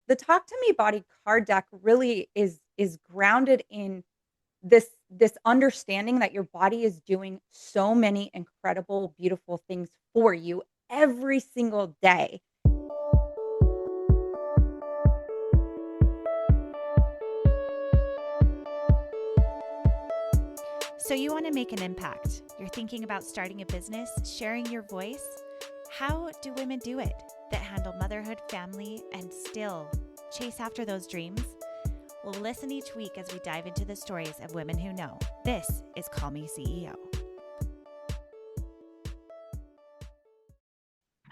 the Talk to Me Body card deck really is grounded in this understanding that your body is doing so many incredible, beautiful things for you every single day. So you want to make an impact. You're thinking about starting a business, sharing your voice. How do women do it that handle motherhood, family, and still chase after those dreams? Well, listen each week as we dive into the stories of women who know. This is Call Me CEO.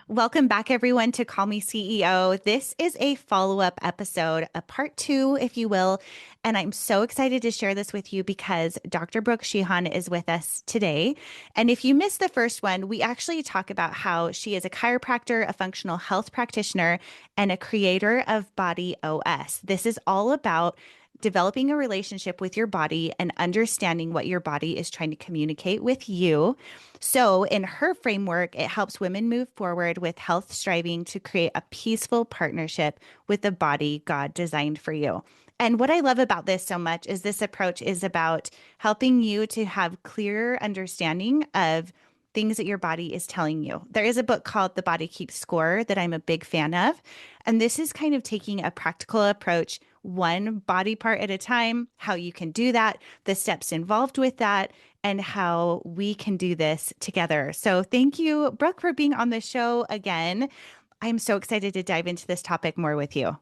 Welcome back, everyone, to Call Me CEO. This is a follow-up episode, a part 2, if you will. And I'm so excited to share this with you because Dr. Brook Sheehan is with us today. And if you missed the first one, we actually talk about how she is a chiropractor, a functional health practitioner, and a creator of Body OS. This is all about developing a relationship with your body and understanding what your body is trying to communicate with you. So, in her framework, it helps women move forward with health, striving to create a peaceful partnership with the body God designed for you. And what I love about this so much is this approach is about helping you to have clear understanding of things that your body is telling you. There is a book called The Body Keeps Score that I'm a big fan of. And this is kind of taking a practical approach, one body part at a time, how you can do that, the steps involved with that, and how we can do this together. So thank you, Brooke, for being on the show again. I'm so excited to dive into this topic more with you.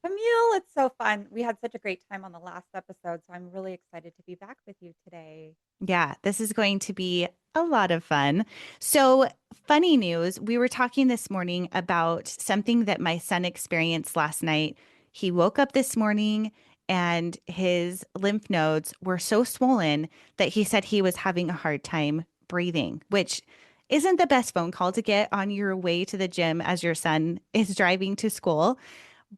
Camille, it's so fun. We had such a great time on the last episode, so I'm really excited to be back with you today. Yeah, this is going to be a lot of fun. So, funny news, we were talking this morning about something that my son experienced last night. He woke up this morning and his lymph nodes were so swollen that he said he was having a hard time breathing, which isn't the best phone call to get on your way to the gym as your son is driving to school.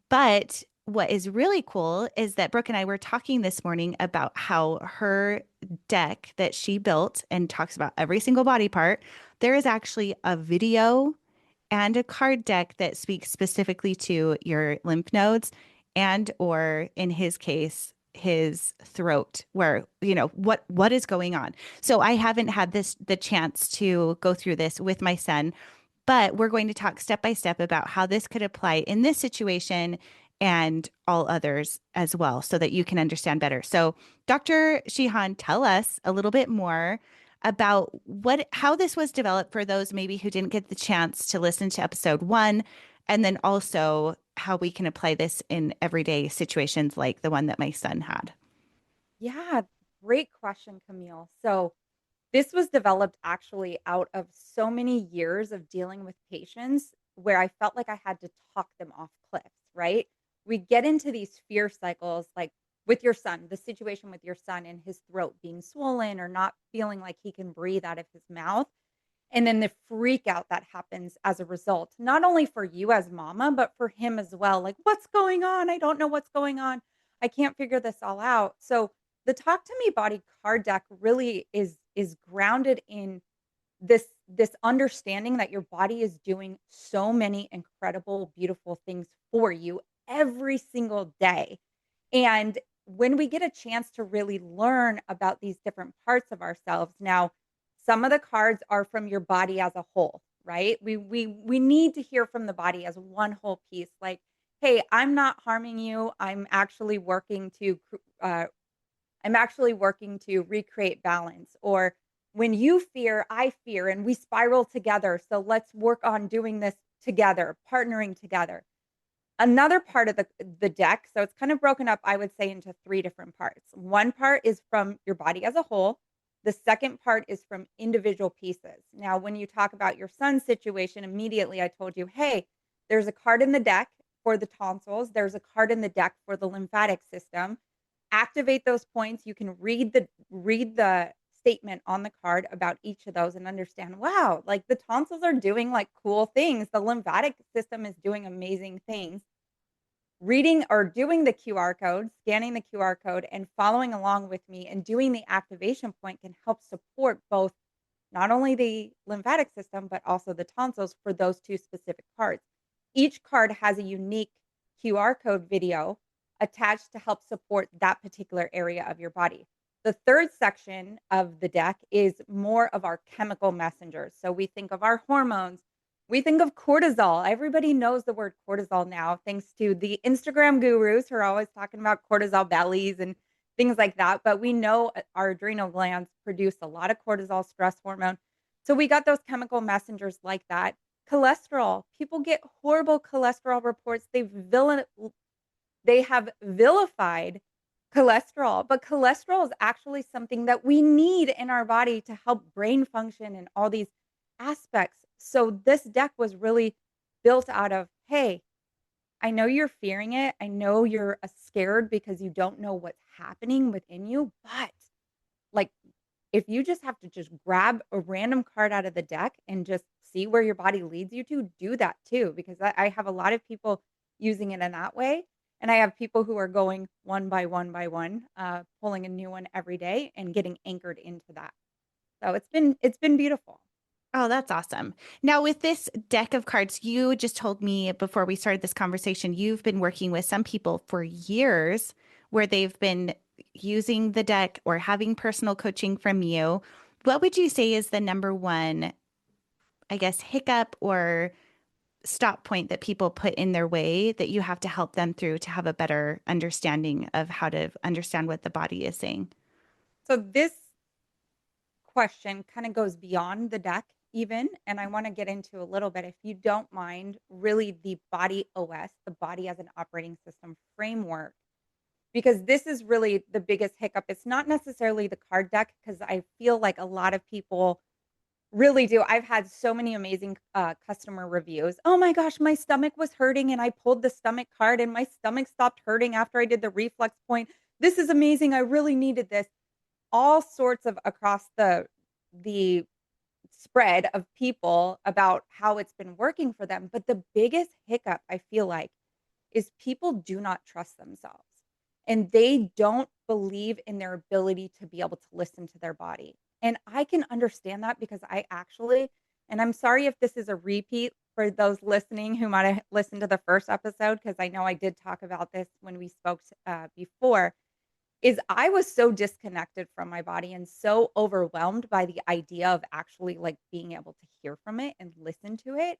But what is really cool is that Brooke and I were talking this morning about how her deck that she built and talks about every single body part, there is actually a video and a card deck that speaks specifically to your lymph nodes and or in his case his throat where what is going on. So I haven't had the chance to go through this with my son, but we're going to talk step by step about how this could apply in this situation and all others as well, so that you can understand better. So, Dr. Sheehan, tell us a little bit more about how this was developed for those maybe who didn't get the chance to listen to episode 1, and then also how we can apply this in everyday situations like the one that my son had. Yeah, great question, Camille. So, this was developed actually out of so many years of dealing with patients where I felt like I had to talk them off cliffs, right? We get into these fear cycles, like with your son, the situation with your son and his throat being swollen or not feeling like he can breathe out of his mouth. And then the freak out that happens as a result, not only for you as mama, but for him as well. Like, what's going on? I don't know what's going on. I can't figure this all out. So the Talk to Me Body card deck really is grounded in this understanding that your body is doing so many incredible, beautiful things for you every single day. And when we get a chance to really learn about these different parts of ourselves, now some of the cards are from your body as a whole, right? We need to hear from the body as one whole piece. Like, hey, I'm not harming you. Uh, I'm actually working to recreate balance. Or when you fear, I fear, and we spiral together. So let's work on doing this together, partnering together. Another part of the deck, so it's kind of broken up, I would say, into 3 different parts. One part is from your body as a whole. The second part is from individual pieces. Now, when you talk about your son's situation, immediately I told you, hey, there's a card in the deck for the tonsils. There's a card in the deck for the lymphatic system. Activate those points. You can read the statement on the card about each of those and understand, wow, like the tonsils are doing like cool things. The lymphatic system is doing amazing things. Reading or doing the QR code, scanning the QR code and following along with me and doing the activation point can help support both not only the lymphatic system, but also the tonsils for those 2 specific cards. Each card has a unique QR code video attached to help support that particular area of your body. The third section of the deck is more of our chemical messengers. So we think of our hormones, we think of cortisol. Everybody knows the word cortisol now, thanks to the Instagram gurus who are always talking about cortisol bellies and things like that. But we know our adrenal glands produce a lot of cortisol, stress hormone. So we got those chemical messengers like that. Cholesterol. People get horrible cholesterol reports. They have vilified cholesterol, but cholesterol is actually something that we need in our body to help brain function and all these aspects. So this deck was really built out of, hey, I know you're fearing it. I know you're scared because you don't know what's happening within you, but like if you just have to just grab a random card out of the deck and just see where your body leads you to, do that too. Because I have a lot of people using it in that way. And I have people who are going one by one, pulling a new one every day and getting anchored into that. So it's been beautiful. Oh, that's awesome. Now, with this deck of cards, you just told me before we started this conversation, you've been working with some people for years where they've been using the deck or having personal coaching from you. What would you say is the number one, I guess, hiccup or stop point that people put in their way that you have to help them through to have a better understanding of how to understand what the body is saying? So this question kind of goes beyond the deck even, and I want to get into a little bit, if you don't mind, really the body OS, the body as an operating system framework, because this is really the biggest hiccup. It's not necessarily the card deck because I feel like a lot of people really do. I've had so many amazing customer reviews. Oh my gosh, my stomach was hurting and I pulled the stomach card and my stomach stopped hurting after I did the reflex point. This is amazing. I really needed this. All sorts of across the spread of people about how it's been working for them. But the biggest hiccup I feel like is people do not trust themselves and they don't believe in their ability to be able to listen to their body. And I can understand that because I actually, and I'm sorry if this is a repeat for those listening who might have listened to the first episode, because I know I did talk about this when we spoke before, is I was so disconnected from my body and so overwhelmed by the idea of actually like being able to hear from it and listen to it,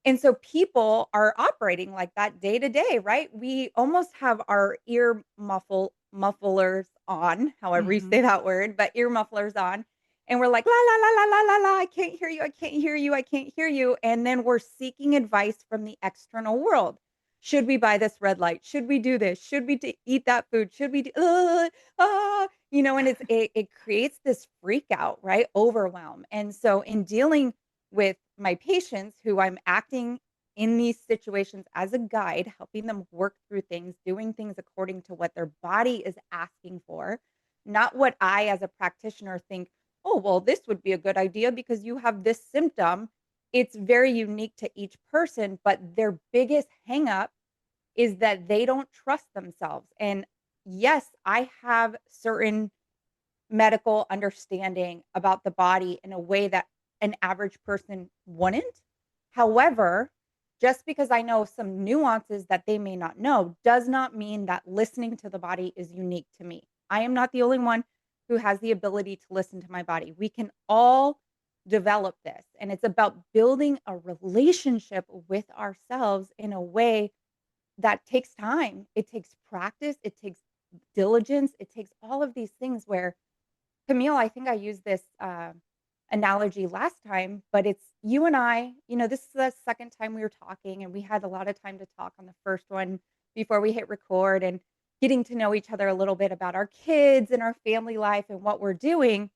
and so people are operating like that day to day, right? We almost have our mufflers on, however you Hmm. say that word, but ear mufflers on. And we're like, la, la, la, la, la, la, la, I can't hear you. I can't hear you. I can't hear you. And then we're seeking advice from the external world. Should we buy this red light? Should we do this? Should we eat that food? Should we do, and it creates this freak out, right? Overwhelm. And so in dealing with my patients who I'm acting in these situations as a guide, helping them work through things, doing things according to what their body is asking for, not what I, as a practitioner, think, oh, well, this would be a good idea because you have this symptom. It's very unique to each person, but their biggest hangup is that they don't trust themselves. And yes, I have certain medical understanding about the body in a way that an average person wouldn't. However, just because I know some nuances that they may not know does not mean that listening to the body is unique to me. I am not the only one who has the ability to listen to my body. We can all develop this, and it's about building a relationship with ourselves in a way that takes time. It takes practice, it takes diligence, it takes all of these things where Camille, I think I used this analogy last time, but it's you and I, this is the second time we were talking, and we had a lot of time to talk on the first one before we hit record and getting to know each other a little bit about our kids and our family life and what we're doing.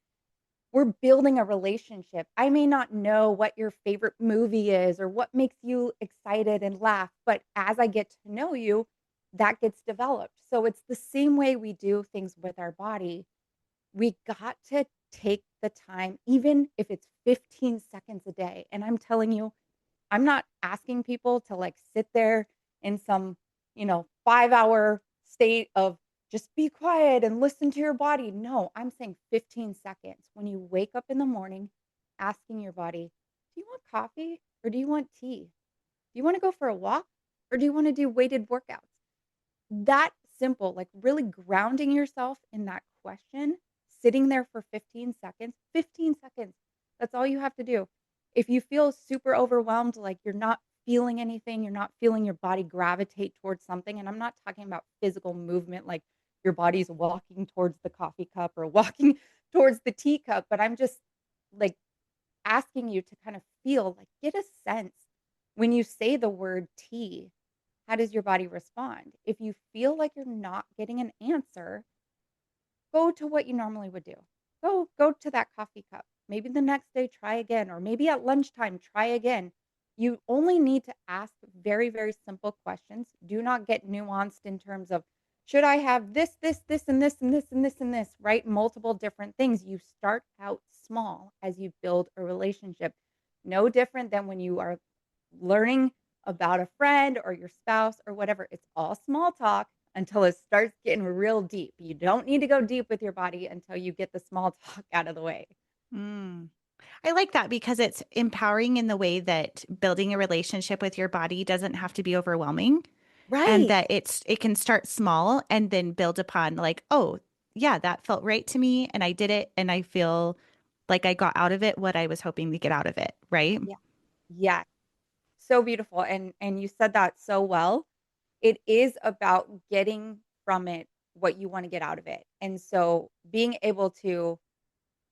We're building a relationship. I may not know what your favorite movie is or what makes you excited and laugh, but as I get to know you, that gets developed. So it's the same way we do things with our body. We got to take the time, even if it's 15 seconds a day. And I'm telling you, I'm not asking people to like sit there in some, 5 hour state of just be quiet and listen to your body. No, I'm saying 15 seconds. When you wake up in the morning, asking your body, do you want coffee or do you want tea? Do you want to go for a walk? or do you want to do weighted workouts? That simple, like really grounding yourself in that question, sitting there for 15 seconds, 15 seconds. That's all you have to do. If you feel super overwhelmed, like you're not feeling anything, you're not feeling your body gravitate towards something. And I'm not talking about physical movement, like your body's walking towards the coffee cup or walking towards the teacup, but I'm just like asking you to kind of feel, like, get a sense when you say the word tea, how does your body respond? If you feel like you're not getting an answer, go to what you normally would do. Go to that coffee cup. Maybe the next day try again, or maybe at lunchtime try again. You only need to ask very, very simple questions. Do not get nuanced in terms of should I have this, and this, and this, and this, and this, right? Multiple different things. You start out small as you build a relationship. No different than when you are learning about a friend or your spouse or whatever. It's all small talk until it starts getting real deep. You don't need to go deep with your body until you get the small talk out of the way. Mm. I like that because it's empowering in the way that building a relationship with your body doesn't have to be overwhelming, and Right. that it can start small and then build upon, like, oh, yeah, that felt right to me and I did it and I feel like I got out of it what I was hoping to get out of it, right? Yeah. Yes. So beautiful. And you said that so well. It is about getting from it what you want to get out of it. And so being able to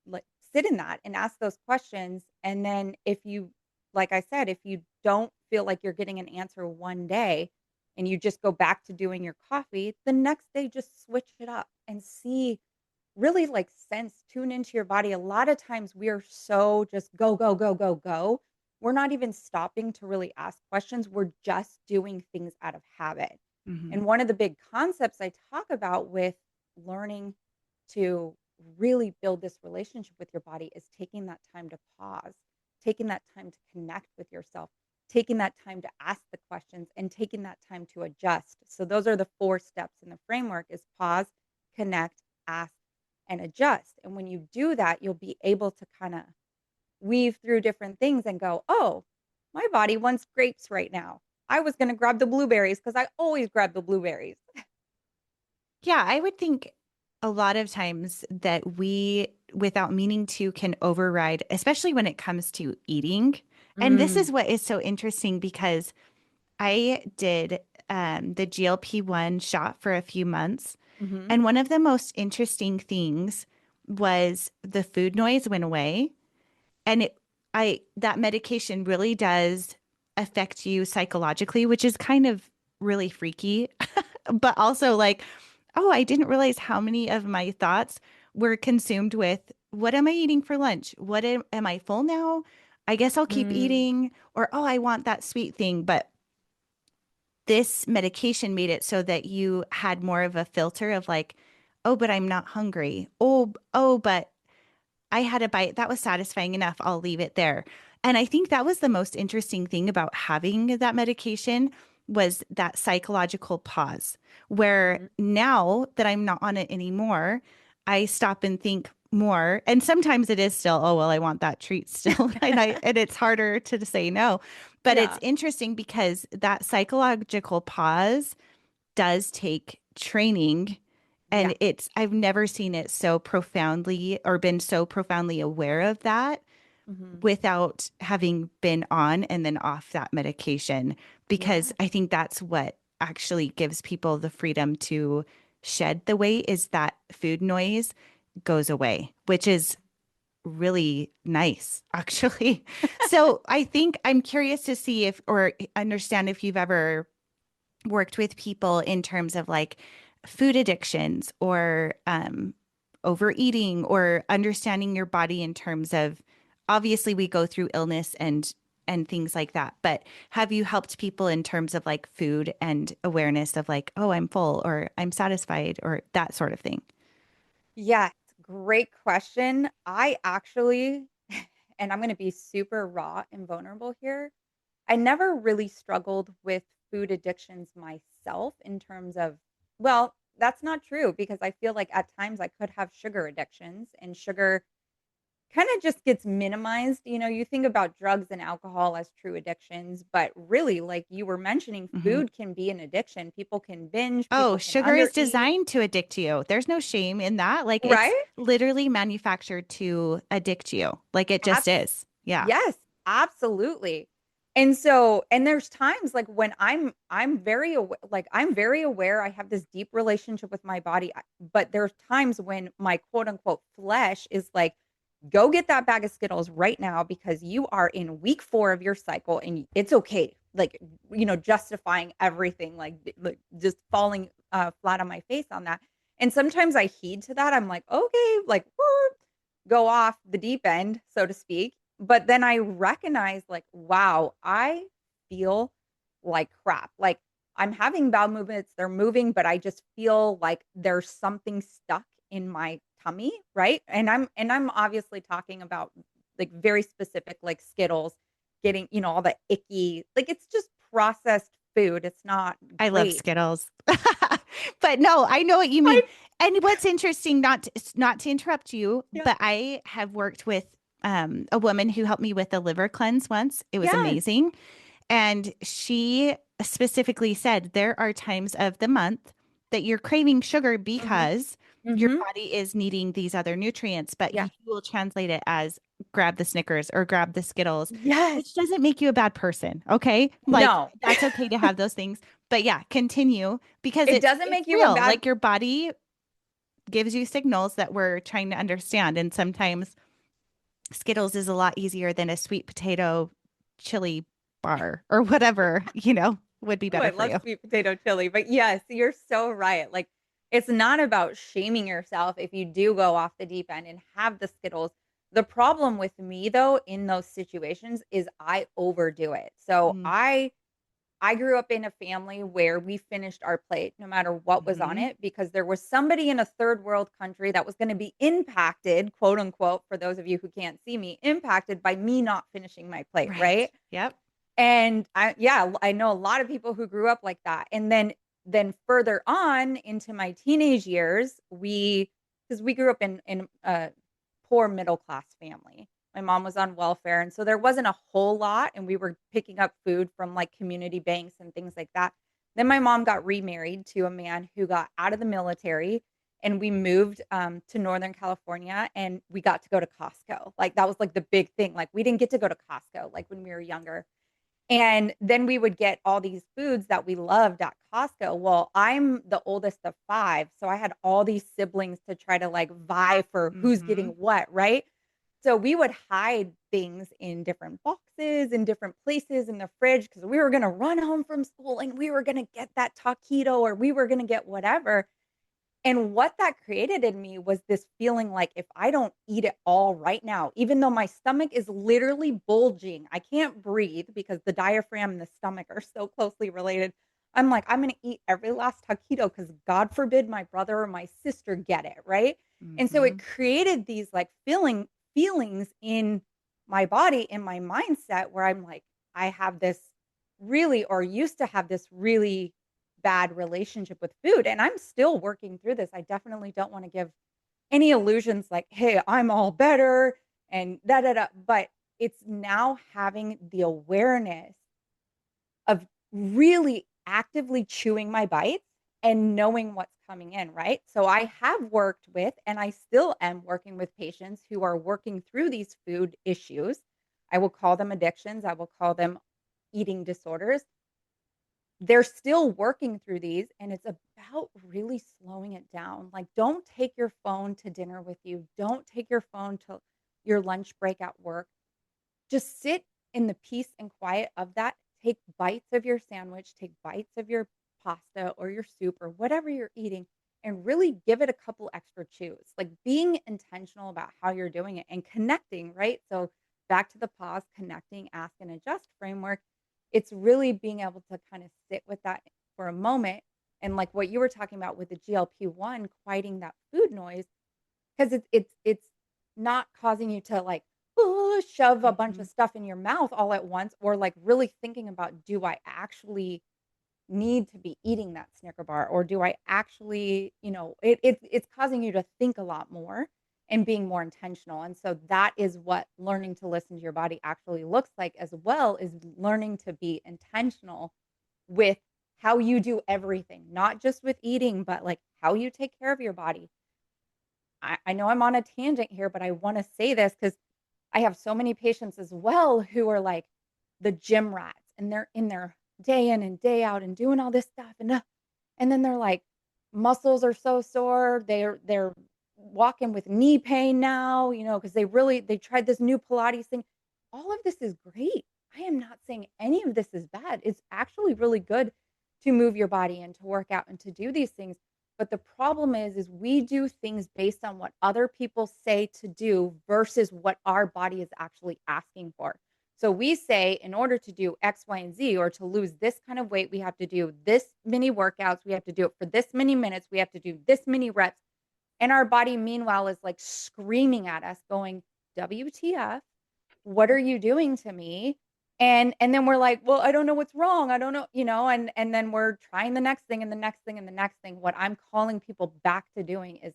like sit in that and ask those questions. And then if you, like I said, if you don't feel like you're getting an answer one day and you just go back to doing your coffee, the next day just switch it up and see, really like sense, tune into your body. A lot of times we are so just go, go, go, go, go. We're not even stopping to really ask questions. We're just doing things out of habit. Hmm. And one of the big concepts I talk about with learning to really build this relationship with your body is taking that time to pause, taking that time to connect with yourself, taking that time to ask the questions and taking that time to adjust. So those are the 4 steps in the framework is pause, connect, ask, and adjust. And when you do that, you'll be able to kind of weave through different things and go, oh, my body wants grapes right now. I was going to grab the blueberries because I always grab the blueberries. Yeah, I would think a lot of times that we, without meaning to, can override, especially when it comes to eating. And this Mm, is what is so interesting because I did the GLP-1 shot for a few months. hmm And one of the most interesting things was the food noise went away. And that medication really does affect you psychologically, which is kind of really freaky, but also like, oh, I didn't realize how many of my thoughts were consumed with what am I eating for lunch? Am I full now? I guess I'll keep mm, eating, or oh, I want that sweet thing. But this medication made it so that you had more of a filter of like, oh, but I'm not hungry. Oh, but I had a bite that was satisfying enough. I'll leave it there. And I think that was the most interesting thing about having that medication was that psychological pause where hmm now that I'm not on it anymore, I stop and think more. And sometimes it is still, oh, well, I want that treat still. And it's harder to say no. But it's yeah, interesting because that psychological pause does take training, yeah, and I've never seen it so profoundly or been so profoundly aware of that hmm without having been on and then off that medication, because yeah, I think that's what actually gives people the freedom to shed the weight is that food noise goes away, which is really nice, actually. So I think I'm curious to see if or understand if you've ever worked with people in terms of like food addictions or overeating or understanding your body in terms of obviously we go through illness and things like that, but have you helped people in terms of like food and awareness of like, oh, I'm full or I'm satisfied or that sort of thing? yes. Great question. I actually, and I'm going to be super raw and vulnerable here. I never really struggled with food addictions myself in terms of, well, that's not true because I feel like at times I could have sugar addictions and sugar kind of just gets minimized. You think about drugs and alcohol as true addictions, but really, like you were mentioning, Hmm. food can be an addiction. People can binge, Oh, people can sugar is undereat, designed to addict you. There's no shame in that. Like it's right? literally manufactured to addict you. Like it just Abs- is. Yeah. yes, absolutely. And there's times like when I'm very aware, like I'm very aware I have this deep relationship with my body, but there's times when my quote unquote flesh is like, go get that bag of Skittles right now because you are in week 4 of your cycle and it's okay. Like, justifying everything, like just falling flat on my face on that. And sometimes I heed to that. I'm like, okay, like, go off the deep end, so to speak. But then I recognize, like, wow, I feel like crap. Like, I'm having bowel movements, they're moving, but I just feel like there's something stuck in my tummy, right? And I'm obviously talking about like very specific, like Skittles, getting, all the icky, like it's just processed food. It's not I love great. Skittles. But no, I know what you mean. I And what's interesting, not to interrupt you, yeah, but I have worked with a woman who helped me with a liver cleanse once. It was yes. amazing. And she specifically said there are times of the month that you're craving sugar Mhm. because your Mhm. body is needing these other nutrients, but you Yes. will translate it as grab the Snickers or grab the Skittles, Yes. which doesn't make you a bad person. Okay. Like No. that's okay to have those things. But yeah, continue because It it's doesn't it's make you a real. bad Like your body gives you signals that we're trying to understand. And sometimes Skittles is a lot easier than a sweet potato chili bar or whatever, would be Oh, I better for love you. sweet potato chili, but yes, you're so right. Like, it's not about shaming yourself if you do go off the deep end and have the Skittles. The problem with me though in those situations is I overdo it. So Mm-hmm. I grew up in a family where we finished our plate no matter what was on it because there was somebody in a third world country that was going to be impacted, quote unquote, for those of you who can't see me, impacted by me not finishing my plate, Right. right? Yep. And I know a lot of people who grew up like that. And then further on into my teenage years, because we grew up in a poor middle class family. My mom was on welfare, and so there wasn't a whole lot, and we were picking up food from like community banks and things like that. Then my mom got remarried to a man who got out of the military, and we moved to Northern California, and we got to go to Costco. Like that was like the big thing. Like we didn't get to go to Costco like when we were younger, and then we would get all these foods that we loved at Costco. Well, I'm the oldest of 5, so I had all these siblings to try to like vie for who's getting Mm-hmm. what, right? So we would hide things in different boxes, in different places in the fridge because we were going to run home from school and we were going to get that taquito or we were going to get whatever. And what that created in me was this feeling like if I don't eat it all right now, even though my stomach is literally bulging, I can't breathe because the diaphragm and the stomach are so closely related. I'm like, I'm going to eat every last taquito because God forbid my brother or my sister get it. Right. And so Mm-hmm. it created these like feelings in my body, in my mindset where I'm like, I have this really, or used to have this really bad relationship with food. And I'm still working through this. I definitely don't want to give any illusions like, hey, I'm all better and da da da. But it's now having the awareness of really actively chewing my bites and knowing what's coming in, right? So I have worked with, and I still am working with patients who are working through these food issues. I will call them addictions, I will call them eating disorders. They're still working through these, and it's about really slowing it down. Like, don't take your phone to dinner with you. Don't take your phone to your lunch break at work. Just sit in the peace and quiet of that. Take bites of your sandwich, take bites of your pasta or your soup or whatever you're eating, and really give it a couple extra chews. Like being intentional about how you're doing it and connecting, right? So back to the pause, connecting, ask, and adjust framework. It's really being able to kind of sit with that for a moment. And like what you were talking about with the GLP-1, quieting that food noise, because it's not causing you to like shove a bunch Mm-hmm. of stuff in your mouth all at once, or like really thinking about, do I actually need to be eating that Snicker bar, or do I actually, it's causing you to think a lot more. and being more intentional. And so that is what learning to listen to your body actually looks like, as well, is learning to be intentional with how you do everything, not just with eating, but like how you take care of your body. I know I'm on a tangent here, but I want to say this because I have so many patients as well who are like the gym rats, and they're in there day in and day out and doing all this stuff. And then they're like, muscles are so sore. They're walking with knee pain now, because they tried this new Pilates thing. All of this is great. I am not saying any of this is bad. It's actually really good to move your body and to work out and to do these things. But the problem is we do things based on what other people say to do versus what our body is actually asking for. So we say, in order to do X, Y, and Z, or to lose this kind of weight, we have to do this many workouts. We have to do it for this many minutes. We have to do this many reps. And our body, meanwhile, is like screaming at us, going, WTF? What are you doing to me? And then we're like, well, I don't know what's wrong. I don't know, and then we're trying the next thing and the next thing and the next thing. What I'm calling people back to doing is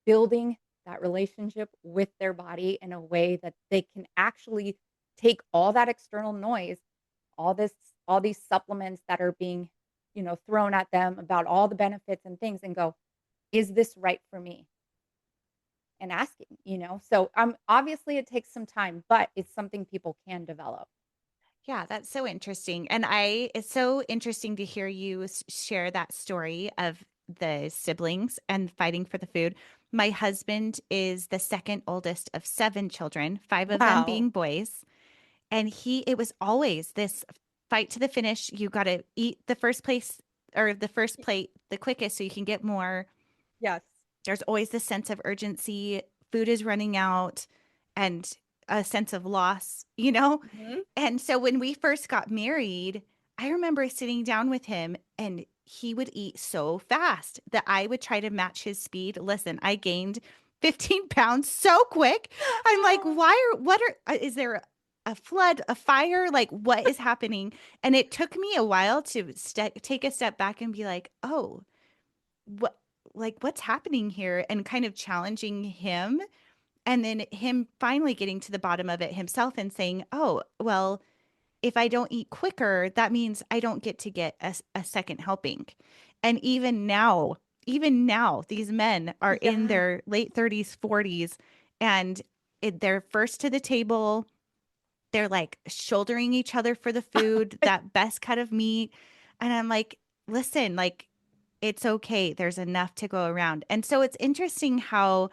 building that relationship with their body in a way that they can actually take all that external noise, all this all these supplements that are being, thrown at them about all the benefits and things, and go, is this right for me? And asking. So obviously it takes some time, but it's something people can develop. Yeah, that's so interesting. It's so interesting to hear you share that story of the siblings and fighting for the food. My husband is the second oldest of seven children, five of them Wow. being boys. And it was always this fight to the finish. You got to eat the first place or the first plate the quickest so you can get more. Yes. There's always this sense of urgency. Food is running out and a sense of loss. Mhm. And so when we first got married, I remember sitting down with him and he would eat so fast that I would try to match his speed. Listen, I gained 15 pounds so quick. I'm like, Oh, is there a flood, a fire? Like, what is happening? And it took me a while to take a step back and be like, oh, what, like, what's happening here? And kind of challenging him. And then him finally getting to the bottom of it himself and saying, oh, well, if I don't eat quicker, that means I don't get to get a second helping. And even now, these men are in yeah. their late 30s, 40s, and they're first to the table. They're like shouldering each other for the food, that best cut of meat. And I'm like, listen, like, it's okay. There's enough to go around. And so it's interesting how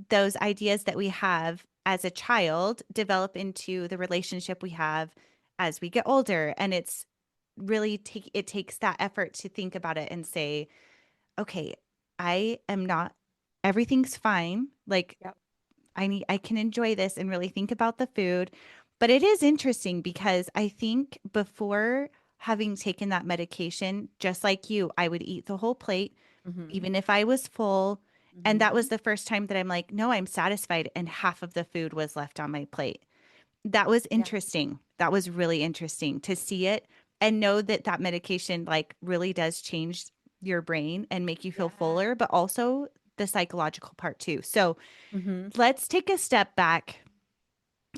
those ideas that we have as a child develop into the relationship we have as we get older. And it takes that effort to think about it and say, okay, I am not, everything's fine. Like, Yep. I can enjoy this and really think about the food. But it is interesting because I think before having taken that medication, just like you, I would eat the whole plate Mhm. even if I was full. And that was Mhm. the first time that I'm like, no, I'm satisfied. And half of the food was left on my plate. That was Yeah. interesting. That was really interesting to see it and know that that medication like really does change your brain and make you feel Yeah. fuller, but also the psychological part too. So Mhm. let's take a step back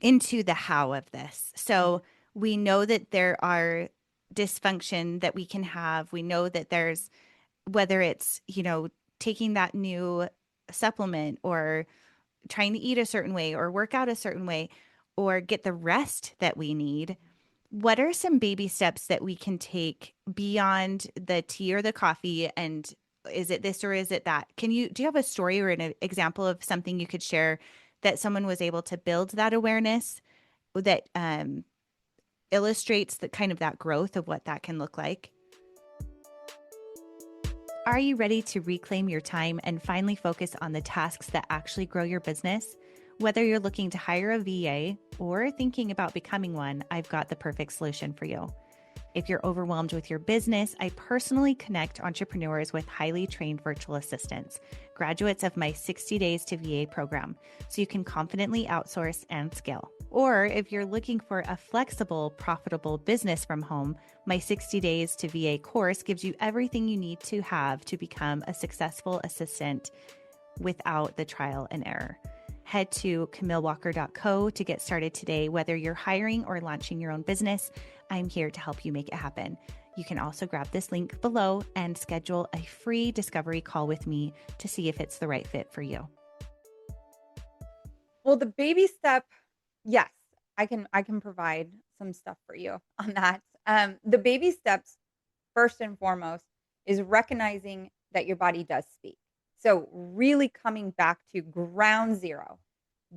into the how of this. Mhm. So we know that there are dysfunction that we can have. We know that there's whether it's, taking that new supplement or trying to eat a certain way or work out a certain way or get the rest that we need. What are some baby steps that we can take beyond the tea or the coffee? And is it this or is it that? Do you have a story or an example of something you could share that someone was able to build that awareness that illustrates the kind of that growth of what that can look like? Are you ready to reclaim your time and finally focus on the tasks that actually grow your business? Whether you're looking to hire a VA or thinking about becoming one, I've got the perfect solution for you. If you're overwhelmed with your business, I personally connect entrepreneurs with highly trained virtual assistants, graduates of my 60 Days to VA program, so you can confidently outsource and scale. Or if you're looking for a flexible, profitable business from home, my 60 Days to VA course gives you everything you need to have to become a successful assistant without the trial and error. Head to CamilleWalker.co to get started today. Whether you're hiring or launching your own business, I'm here to help you make it happen. You can also grab this link below and schedule a free discovery call with me to see if it's the right fit for you. Well, the baby step, yes, I can provide some stuff for you on that. The baby steps, first and foremost, is recognizing that your body does speak. So really coming back to ground zero.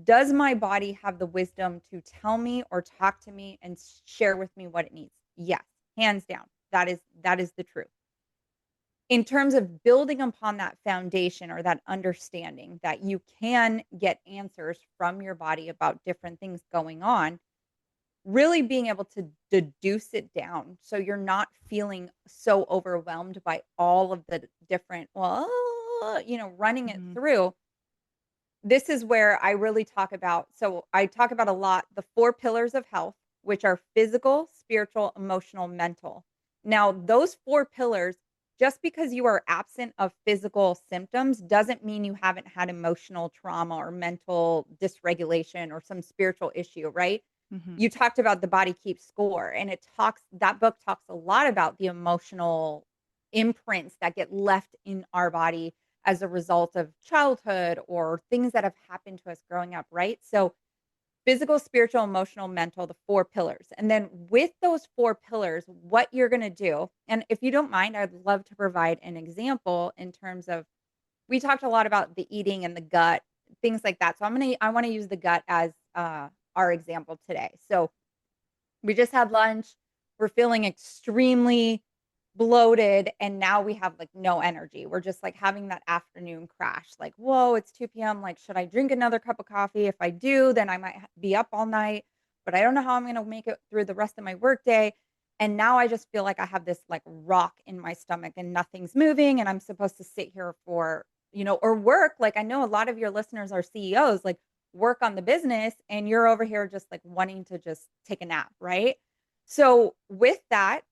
Does my body have the wisdom to tell me or talk to me and share with me what it needs? Yes, hands down. That is the truth. In terms of building upon that foundation or that understanding that you can get answers from your body about different things going on, really being able to deduce it down so you're not feeling so overwhelmed by all of the different, running it Mhm. through. This is where I really talk about. So I talk about a lot the four pillars of health, which are physical, spiritual, emotional, mental. Now, those four pillars, just because you are absent of physical symptoms doesn't mean you haven't had emotional trauma or mental dysregulation or some spiritual issue, right? Mhm. You talked about the body keeps score, and that book talks a lot about the emotional imprints that get left in our body as a result of childhood or things that have happened to us growing up, right? So physical, spiritual, emotional, mental, the four pillars. And then with those four pillars, what you're going to do, and if you don't mind, I'd love to provide an example in terms of we talked a lot about the eating and the gut, things like that. So I want to use the gut as our example today. So we just had lunch. We're feeling extremely bloated, and now we have, like, no energy. We're just, like, having that afternoon crash, like, "Whoa, it's 2 p.m. Like, should I drink another cup of coffee? If I do, then I might be up all night, but I don't know how I'm gonna make it through the rest of my workday." And now I just feel like I have this, like, rock in my stomach and nothing's moving, and I'm supposed to sit here for, or work. Like, I know a lot of your listeners are CEOs, like, work on the business, and you're over here just, like, wanting to just take a nap, right? So with that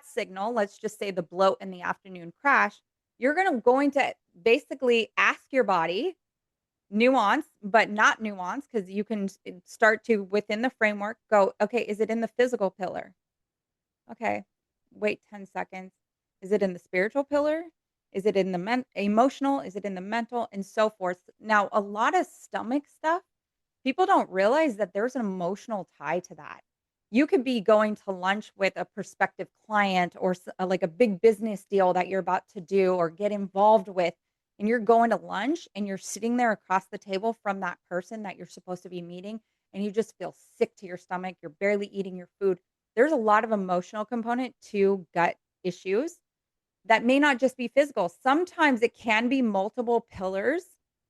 signal, let's just say the bloat and the afternoon crash, you're going to basically ask your body nuance, but not nuance, because you can start to within the framework go, okay, is it in the physical pillar? Okay, wait 10 seconds. Is it in the spiritual pillar? Is it in the emotional? Is it in the mental? And so forth. Now, a lot of stomach stuff, people don't realize that there's an emotional tie to that. You could be going to lunch with a prospective client or like a big business deal that you're about to do or get involved with. And you're going to lunch and you're sitting there across the table from that person that you're supposed to be meeting. And you just feel sick to your stomach. You're barely eating your food. There's a lot of emotional component to gut issues that may not just be physical. Sometimes it can be multiple pillars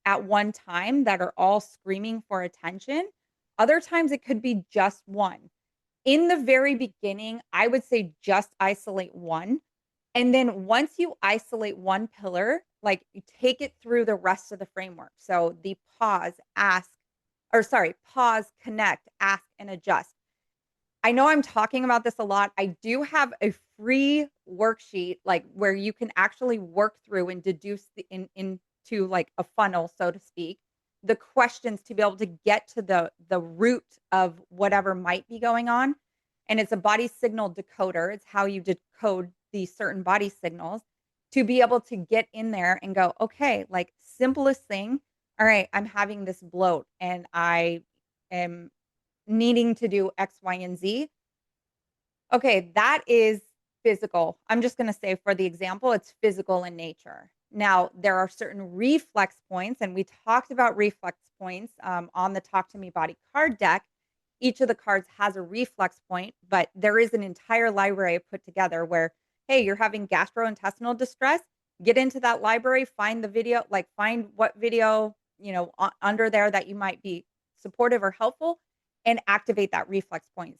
at one time that are all screaming for attention. Other times it could be just one. In the very beginning, I would say just isolate one. And then once you isolate one pillar, like you take it through the rest of the framework. So the pause, connect, ask, and adjust. I know I'm talking about this a lot. I do have a free worksheet, like, where you can actually work through and deduce into, like, a funnel, so to speak, the questions to be able to get to the root of whatever might be going on, and it's a body signal decoder. It's how you decode these certain body signals to be able to get in there and go, "Okay, like, simplest thing, all right, I'm having this bloat, and I am needing to do X, Y, and Z." Okay, that is physical. I'm just gonna say for the example, it's physical in nature. Now, there are certain reflex points, and we talked about reflex points on the Talk to Me Body card deck. Each of the cards has a reflex point, but there is an entire library I put together where, hey, you're having gastrointestinal distress, get into that library, find the video, like find what video, under there that you might be supportive or helpful, and activate that reflex point.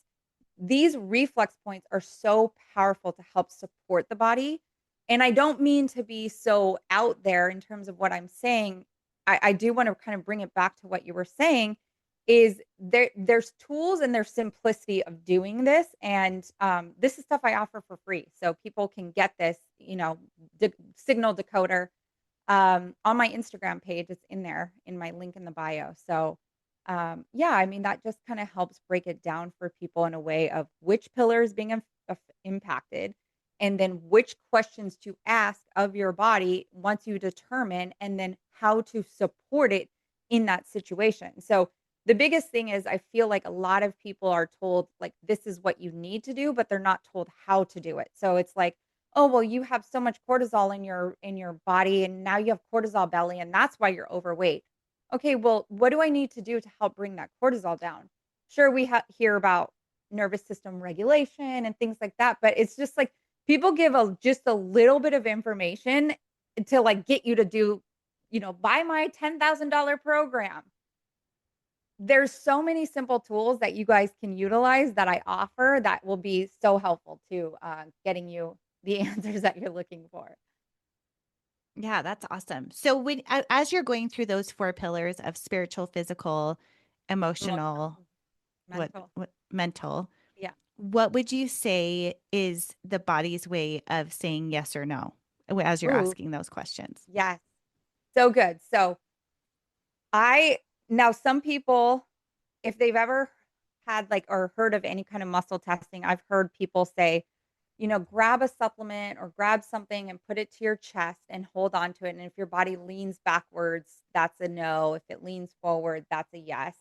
These reflex points are so powerful to help support the body. And I don't mean to be so out there in terms of what I'm saying. I do want to kind of bring it back to what you were saying is there's tools and there's simplicity of doing this. And this is stuff I offer for free. So people can get this, signal decoder On my Instagram page. It's in there in my link in the bio. So, yeah, I mean, that just kind of helps break it down for people in a way of which pillar is being impacted, and then which questions to ask of your body once you determine, and then how to support it in that situation. So, the biggest thing is I feel like a lot of people are told, like, this is what you need to do, but they're not told how to do it. So, it's like, "Oh, well, you have so much cortisol in your body, and now you have cortisol belly, and that's why you're overweight." Okay, well, what do I need to do to help bring that cortisol down? Sure, we hear about nervous system regulation and things like that, but it's just like people give just a little bit of information to like get you to do, buy my $10,000 program. There's so many simple tools that you guys can utilize that I offer that will be so helpful to getting you the answers that you're looking for. Yeah, that's awesome. So as you're going through those four pillars of spiritual, physical, Emotional, emotional, mental. what mental, Yeah. what would you say is the body's way of saying yes or no as you're Ooh, asking those questions? yes. So good. So I now some people, if they've ever had like or heard of any kind of muscle testing, I've heard people say, grab a supplement or grab something and put it to your chest and hold on to it. And if your body leans backwards, that's a no. If it leans forward, that's a yes.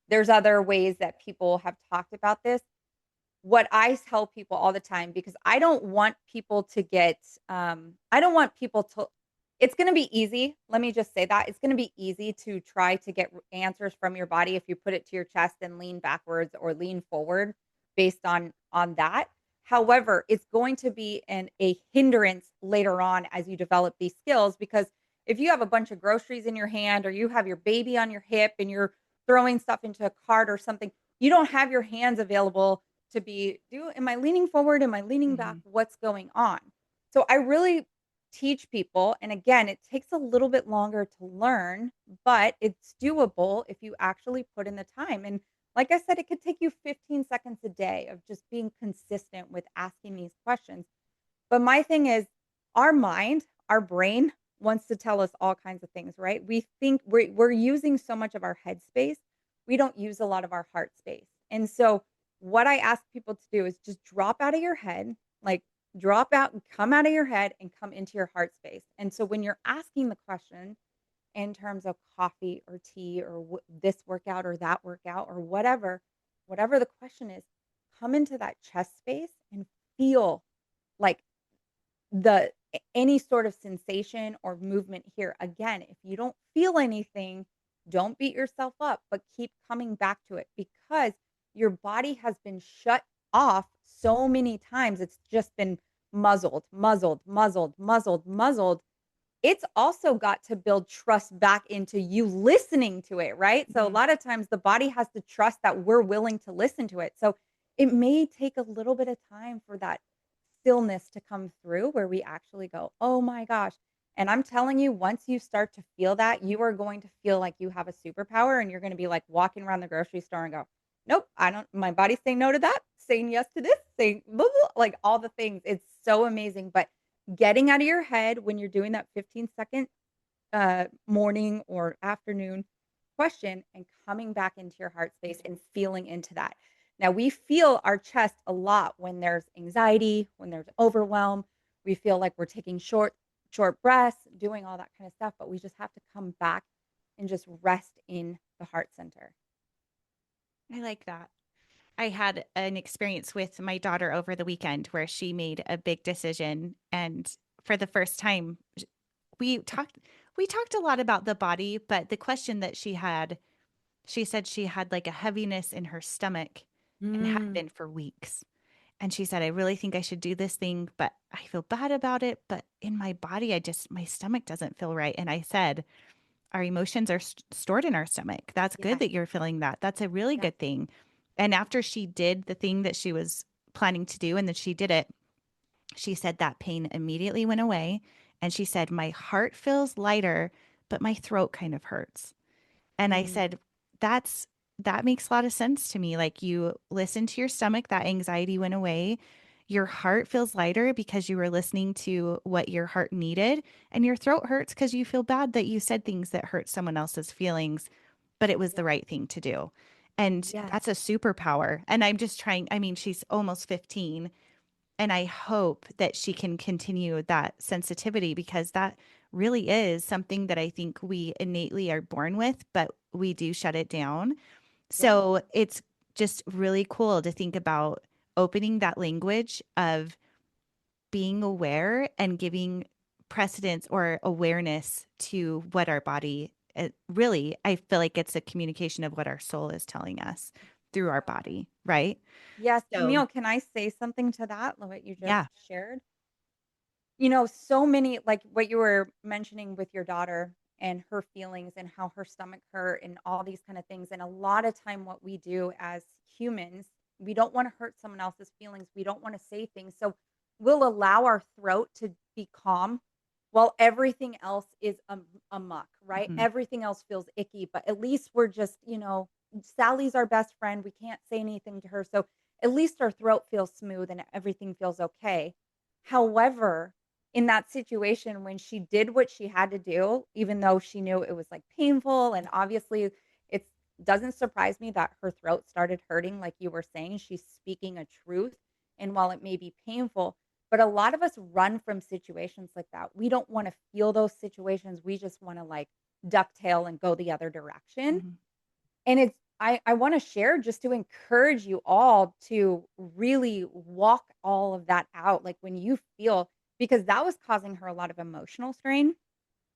There's other ways that people have talked about this. What I tell people all the time, because I don't want people to I don't want people to it's gonna be easy. Let me just say that. It's gonna be easy to try to get answers from your body if you put it to your chest and lean backwards or lean forward based on that. However, it's going to be a hindrance later on as you develop these skills, because if you have a bunch of groceries in your hand, or you have your baby on your hip and you're throwing stuff into a cart or something, you don't have your hands available to be do am I leaning forward? Am I leaning back? Hmm. What's going on? So I really teach people, and again, it takes a little bit longer to learn, but it's doable if you actually put in the time. And like I said, it could take you 15 seconds a day of just being consistent with asking these questions. But my thing is, our mind, our brain wants to tell us all kinds of things, right? We think we're using so much of our head space. We don't use a lot of our heart space. And so what I ask people to do is just drop out of your head, like drop out and come out of your head and come into your heart space. And so when you're asking the question in terms of coffee or tea or this workout or that workout or whatever the question is, come into that chest space and feel like any sort of sensation or movement here. Again, if you don't feel anything, don't beat yourself up, but keep coming back to it, because your body has been shut off so many times. It's just been muzzled, muzzled, muzzled, muzzled, muzzled. It's also got to build trust back into you listening to it, right? So a Hmm. lot of times the body has to trust that we're willing to listen to it. So it may take a little bit of time for that stillness to come through where we actually go, "Oh my gosh." And I'm telling you, once you start to feel that, you are going to feel like you have a superpower, and you're gonna be like walking around the grocery store and go, "Nope, I don't my body's saying no to that, saying yes to this, saying blah, blah," like all the things. It's so amazing. But getting out of your head when you're doing that 15-second morning or afternoon question and coming back into your heart space and feeling into that. Now, we feel our chest a lot when there's anxiety, when there's overwhelm. We feel like we're taking short breaths, doing all that kind of stuff, but we just have to come back and just rest in the heart center. I like that. I had an experience with my daughter over the weekend where she made a big decision, and for the first time we talked we talked a lot about the body, but the question that she had, she said she had like a heaviness in her stomach and had Mm, been for weeks. And she said, I really think I should do this thing, but I feel bad about it. But in my body, my stomach doesn't feel right. And I said, our emotions are stored in our stomach. That's good yes, that you're feeling that. That's a really yes. good thing. And after she did the thing that she was planning to do, and then she did it, she said that pain immediately went away. And she said, my heart feels lighter, but my throat kind of hurts. And I Mm, said, that's that makes a lot of sense to me. Like, you listened to your stomach, that anxiety went away. Your heart feels lighter because you were listening to what your heart needed, and your throat hurts because you feel bad that you said things that hurt someone else's feelings, but it was the Yeah. right thing to do. And Yes. that's a superpower. And I'm just trying, I mean, she's almost 15, and I hope that she can continue that sensitivity because that really is something that I think we innately are born with, but we do shut it down. Yeah. So it's just really cool to think about opening that language of being aware and giving precedence or awareness to what our body really, I feel like it's a communication of what our soul is telling us through our Okay. body, right? Yes, So, Camille, can I say something to that, what you just yeah. shared? So many like what you were mentioning with your daughter and her feelings and how her stomach hurt and all these kind of things. And a lot of time, what we do as humans, we don't want to hurt someone else's feelings. We don't want to say things. So we'll allow our throat to be calm while everything else is muck, right? Mhm. Everything else feels icky, but at least we're just, Sally's our best friend. We can't say anything to her. So at least our throat feels smooth and everything feels okay. However, in that situation when she did what she had to do, even though she knew it was like painful and obviously it doesn't surprise me that her throat started hurting like you were saying, she's speaking a truth and while it may be painful, but a lot of us run from situations like that. We don't want to feel those situations. We just want to like ducktail and go the other direction. Mhm. And I want to share just to encourage you all to really walk all of that out. Like when you feel, because that was causing her a lot of emotional strain.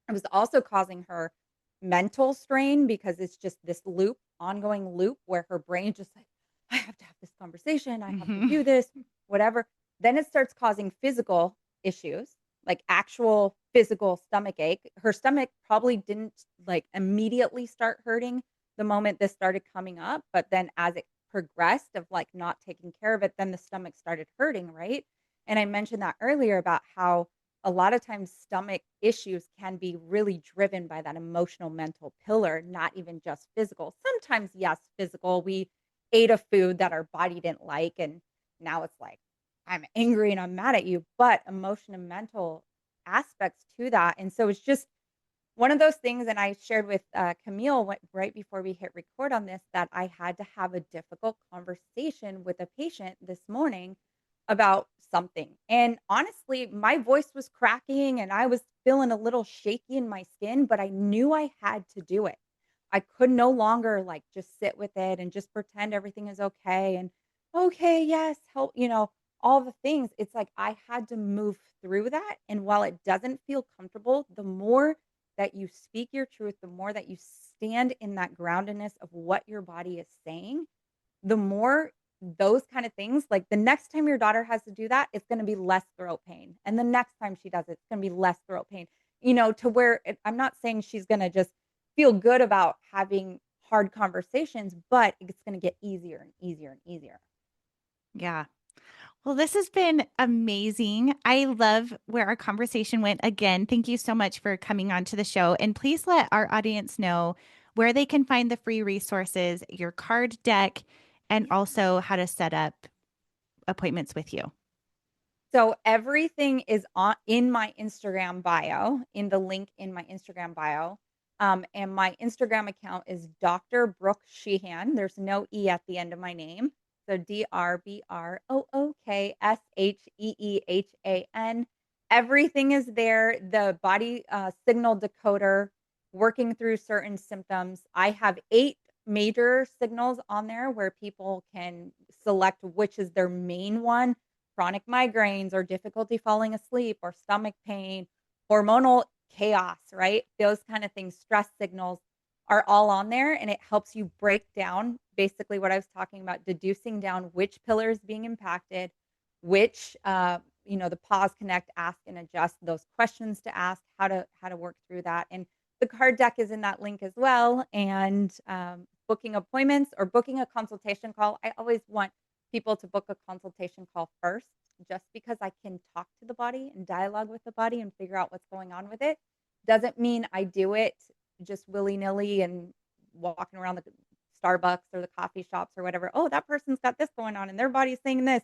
It was also causing her mental strain because it's just this loop, ongoing loop where her brain's just like, I have to have this conversation. I have to Mhm. do this, whatever. Then it starts causing physical issues, like actual physical stomach ache. Her stomach probably didn't like immediately start hurting the moment this started coming up. But then as it progressed of like not taking care of it, then the stomach started hurting, right? And I mentioned that earlier about how a lot of times stomach issues can be really driven by that emotional mental pillar, not even just physical. Sometimes, yes, physical. We ate a food that our body didn't like, and now it's like, I'm angry and I'm mad at you, but emotion and mental aspects to that. And so it's just one of those things, and I shared with Camille right before we hit record on this that I had to have a difficult conversation with a patient this morning about something. And honestly, my voice was cracking and I was feeling a little shaky in my skin, but I knew I had to do it. I could no longer like just sit with it and just pretend everything is okay and okay, yes, help, all the things. It's like I had to move through that. And while it doesn't feel comfortable, the more that you speak your truth, the more that you stand in that groundedness of what your body is saying, the more those kind of things, like the next time your daughter has to do that, it's going to be less throat pain. And the next time she does it, it's going to be less throat pain, to where I'm not saying she's going to just feel good about having hard conversations, but it's going to get easier and easier and easier. Yeah. Well, this has been amazing. I love where our conversation went. Again, thank you so much for coming on to the show. And please let our audience know where they can find the free resources, your card deck, and Yeah. also how to set up appointments with you. So everything is on in my Instagram bio, in the link in my Instagram bio. And my Instagram account is Dr. Brook Sheehan. There's no E at the end of my name. So DrBrookSheehan. Everything is there. The body signal decoder, working through certain symptoms. I have 8 major signals on there where people can select which is their main one: chronic migraines or difficulty falling asleep or stomach pain, hormonal chaos, right? Those kind of things, stress signals are all on there. And it helps you break down basically what I was talking about, deducing down which pillar is being impacted, which, the pause, connect, ask, and adjust, those questions to ask, how to work through that. And the card deck is in that link as well. And booking appointments or booking a consultation call. I always want people to book a consultation call first, just because I can talk to the body and dialogue with the body and figure out what's going on with it. Doesn't mean I do it just willy nilly and walking around the Starbucks or the coffee shops or whatever. Oh, that person's got this going on and their body's saying this.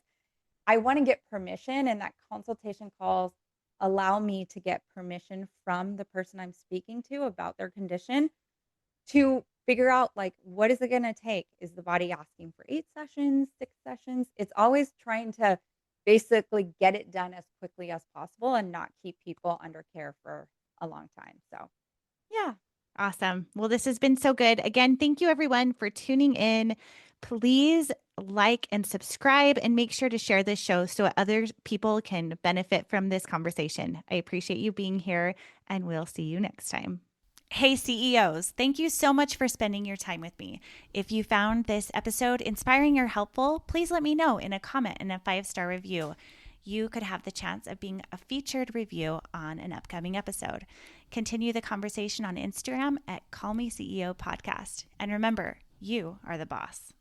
I want to get permission, and that consultation calls allow me to get permission from the person I'm speaking to about their condition to figure out, like, what is it gonna take? Is the body asking for 8 sessions, 6 sessions? It's always trying to basically get it done as quickly as possible and not keep people under care for a long time, so, yeah. Awesome. Well, this has been so good. Again, thank you everyone for tuning in. Please like and subscribe and make sure to share this show so other people can benefit from this conversation. I appreciate you being here, and we'll see you next time. Hey, CEOs, thank you so much for spending your time with me. If you found this episode inspiring or helpful, please let me know in a comment and a 5-star review. You could have the chance of being a featured review on an upcoming episode. Continue the conversation on Instagram at Call Me CEO Podcast. And remember, you are the boss.